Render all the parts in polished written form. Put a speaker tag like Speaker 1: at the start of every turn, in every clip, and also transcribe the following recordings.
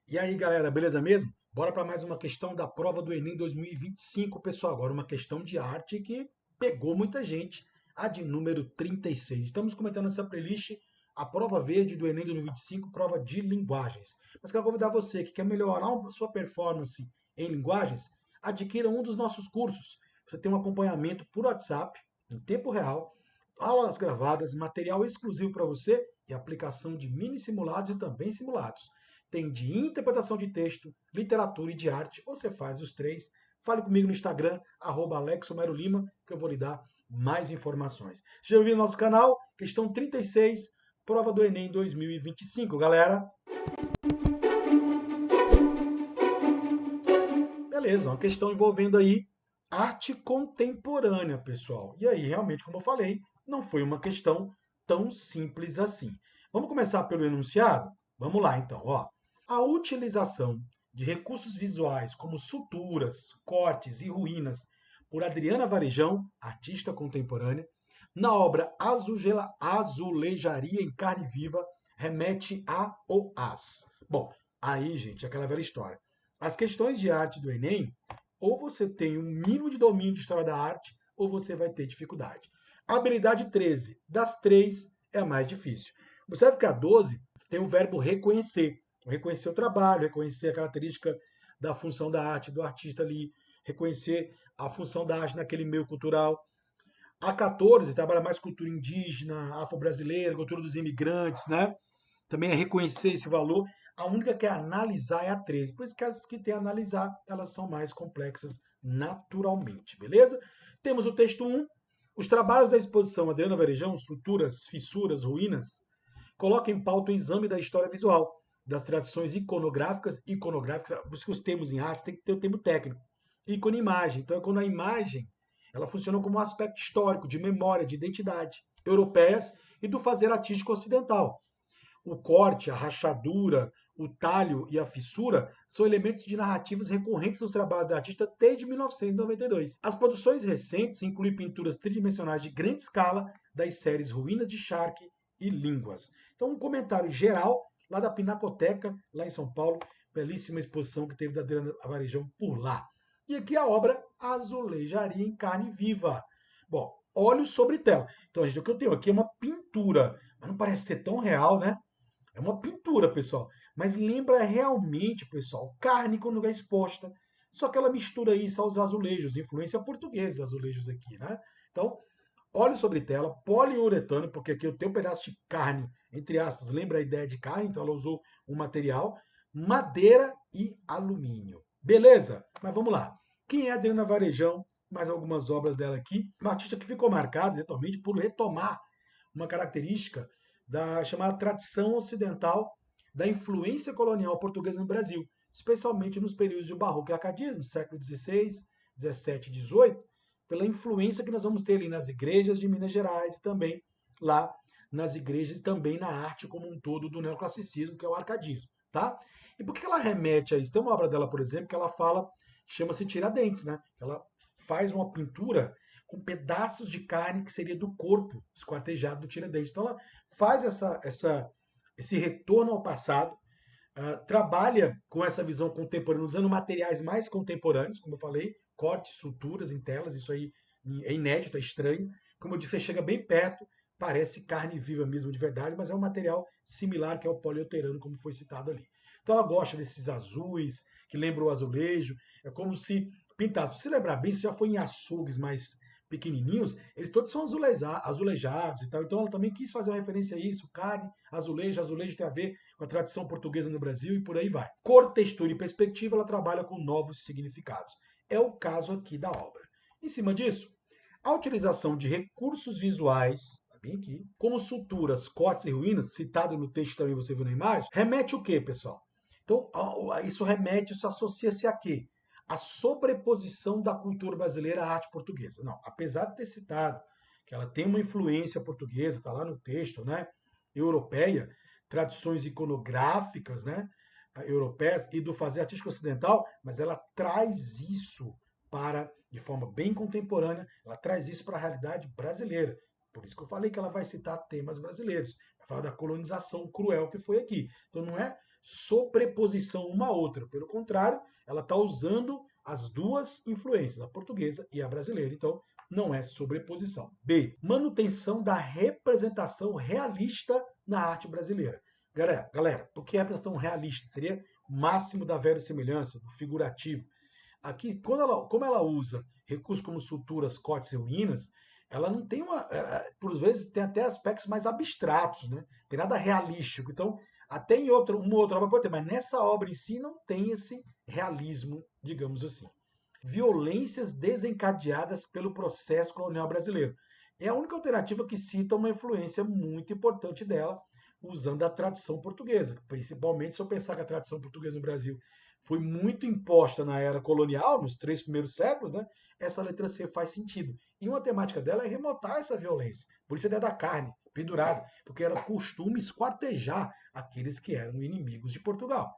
Speaker 1: E aí, galera, beleza mesmo? Bora para mais uma questão da prova do Enem 2025, pessoal. Agora uma questão de arte que pegou muita gente, a de número 36. Estamos comentando essa playlist, a prova verde do Enem 2025, prova de linguagens. Mas quero convidar você que quer melhorar a sua performance em linguagens, adquira um dos nossos cursos. Você tem um acompanhamento por WhatsApp, em tempo real, aulas gravadas, material exclusivo para você e aplicação de mini simulados e também simulados. Tem de interpretação de texto, literatura e de arte. Você faz os três. Fale comigo no Instagram, @AlexoMeroLima, que eu vou lhe dar mais informações. Você já ouviu no nosso canal? Questão 36, prova do Enem 2025, galera. Beleza, uma questão envolvendo aí arte contemporânea, pessoal. E aí, realmente, como eu falei, não foi uma questão tão simples assim. Vamos começar pelo enunciado? Vamos lá, então. Ó. A utilização de recursos visuais como suturas, cortes e ruínas por Adriana Varejão, artista contemporânea, na obra Azulejaria em Carne Viva, remete a ou as. Bom, aí, gente, aquela velha história. As questões de arte do Enem, ou você tem um mínimo de domínio de história da arte, ou você vai ter dificuldade. A habilidade 13 das três é a mais difícil. Observe que a 12 tem o verbo reconhecer. Reconhecer o trabalho, reconhecer a característica da função da arte do artista ali, reconhecer a função da arte naquele meio cultural. A 14 trabalha mais cultura indígena, afro-brasileira, cultura dos imigrantes, né? Também é reconhecer esse valor. A única que é analisar é a 13. Por isso que as que tem a analisar, elas são mais complexas naturalmente, beleza? Temos o texto 1. Os trabalhos da exposição Adriana Varejão, Suturas, Fissuras, Ruínas, coloca em pauta o exame da história visual, das tradições iconográficas, por isso que os termos em artes tem que ter o termo técnico. Ícone e imagem. Então é quando a imagem ela funciona como um aspecto histórico, de memória, de identidade, europeias e do fazer artístico ocidental. O corte, a rachadura, o talho e a fissura são elementos de narrativas recorrentes nos trabalhos da artista desde 1992. As produções recentes incluem pinturas tridimensionais de grande escala das séries Ruínas de Charque e Línguas. Então, um comentário geral lá da Pinacoteca, lá em São Paulo, belíssima exposição que teve da Adriana Varejão por lá. E aqui a obra Azulejaria em Carne Viva. Bom, óleo sobre tela. Então, gente, o que eu tenho aqui é uma pintura, mas não parece ser tão real, né? É uma pintura, pessoal. Mas lembra realmente, pessoal, carne quando é exposta. Só que ela mistura isso aos azulejos, influência portuguesa, azulejos aqui, né? Então, óleo sobre tela, poliuretano, porque aqui eu tenho um pedaço de carne, entre aspas, lembra a ideia de carne, então ela usou um material, madeira e alumínio. Beleza? Mas vamos lá. Quem é Adriana Varejão? Mais algumas obras dela aqui. Uma artista que ficou marcada exatamente por retomar uma característica da chamada tradição ocidental da influência colonial portuguesa no Brasil, especialmente nos períodos de barroco e arcadismo, século XVI, XVII e XVIII, pela influência que nós vamos ter ali nas igrejas de Minas Gerais e também lá nas igrejas e também na arte como um todo do neoclassicismo, que é o arcadismo, tá? E por que ela remete a isso? Tem uma obra dela, por exemplo, que ela fala, chama-se Tiradentes, né? Ela faz uma pintura com pedaços de carne que seria do corpo esquartejado do Tiradentes. Então ela faz esse retorno ao passado, trabalha com essa visão contemporânea, usando materiais mais contemporâneos, como eu falei, cortes, suturas em telas, isso aí é inédito, é estranho. Como eu disse, você chega bem perto, parece carne viva mesmo de verdade, mas é um material similar que é o poliuretano, como foi citado ali. Então ela gosta desses azuis, que lembram o azulejo, é como se pintasse. Se você lembrar bem, isso já foi em açougues mais pequenininhos, eles todos são azulejados e tal. Então ela também quis fazer uma referência a isso, carne, azulejo tem a ver com a tradição portuguesa no Brasil e por aí vai. Cor, textura e perspectiva, ela trabalha com novos significados. É o caso aqui da obra. Em cima disso, a utilização de recursos visuais, tá bem aqui, como suturas, cortes e ruínas, citado no texto também você viu na imagem, remete o quê, pessoal? Então, isso remete, isso associa-se a quê? A sobreposição da cultura brasileira à arte portuguesa. Não, apesar de ter citado que ela tem uma influência portuguesa, está lá no texto, né, europeia, tradições iconográficas, né, europeias e do fazer artístico ocidental, mas ela traz isso para, de forma bem contemporânea, ela traz isso para a realidade brasileira. Por isso que eu falei que ela vai citar temas brasileiros, vai falar da colonização cruel que foi aqui. Então não é sobreposição uma à outra. Pelo contrário, ela está usando as duas influências, a portuguesa e a brasileira. Então, não é sobreposição. B. Manutenção da representação realista na arte brasileira. Galera, o que é representação realista? Seria o máximo da verossimilhança, do figurativo. Aqui, como ela usa recursos como suturas, cortes e ruínas, ela não tem por vezes tem até aspectos mais abstratos, né? Não tem nada realístico. Então, até em uma outra obra pode ter, mas nessa obra em si não tem esse realismo, digamos assim. Violências desencadeadas pelo processo colonial brasileiro. É a única alternativa que cita uma influência muito importante dela, usando a tradição portuguesa. Principalmente se eu pensar que a tradição portuguesa no Brasil foi muito imposta na era colonial, nos 3 primeiros séculos, né? Essa letra C faz sentido. E uma temática dela é remotar essa violência. Por isso é da carne, pendurada, porque era costume esquartejar aqueles que eram inimigos de Portugal.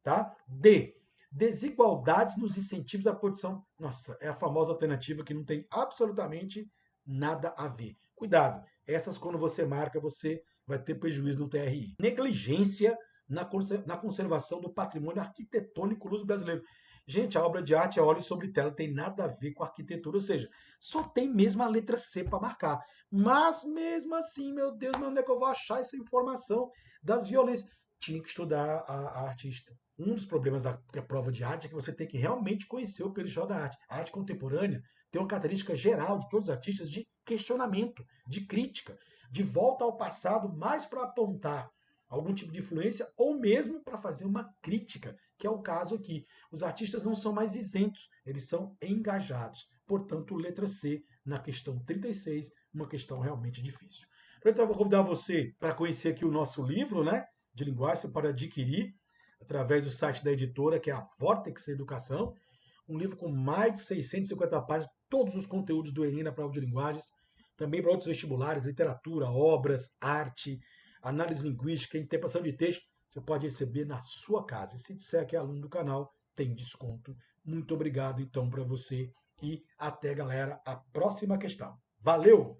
Speaker 1: Tá? D. Desigualdades nos incentivos à produção. Nossa, é a famosa alternativa que não tem absolutamente nada a ver. Cuidado, essas quando você marca, você vai ter prejuízo no TRI. Negligência na conservação do patrimônio arquitetônico luso brasileiro. Gente, a obra de arte é óleo sobre tela, tem nada a ver com arquitetura, ou seja, só tem mesmo a letra C para marcar. Mas mesmo assim, meu Deus, onde é que eu vou achar essa informação das violências? Tinha que estudar a artista. Um dos problemas da prova de arte é que você tem que realmente conhecer o período histórico da arte. A arte contemporânea tem uma característica geral de todos os artistas de questionamento, de crítica, de volta ao passado, mais para apontar algum tipo de influência ou mesmo para fazer uma crítica, que é o caso aqui. Os artistas não são mais isentos, eles são engajados. Portanto, letra C na questão 36, uma questão realmente difícil. Então, eu vou convidar você para conhecer aqui o nosso livro, né, de linguagem, você pode adquirir através do site da editora, que é a Vortex Educação, um livro com mais de 650 páginas, todos os conteúdos do Enem na prova de linguagens, também para outros vestibulares, literatura, obras, arte, análise linguística, interpretação de texto, você pode receber na sua casa. E se disser que é aluno do canal, tem desconto. Muito obrigado, então, para você. E até, galera, a próxima questão. Valeu!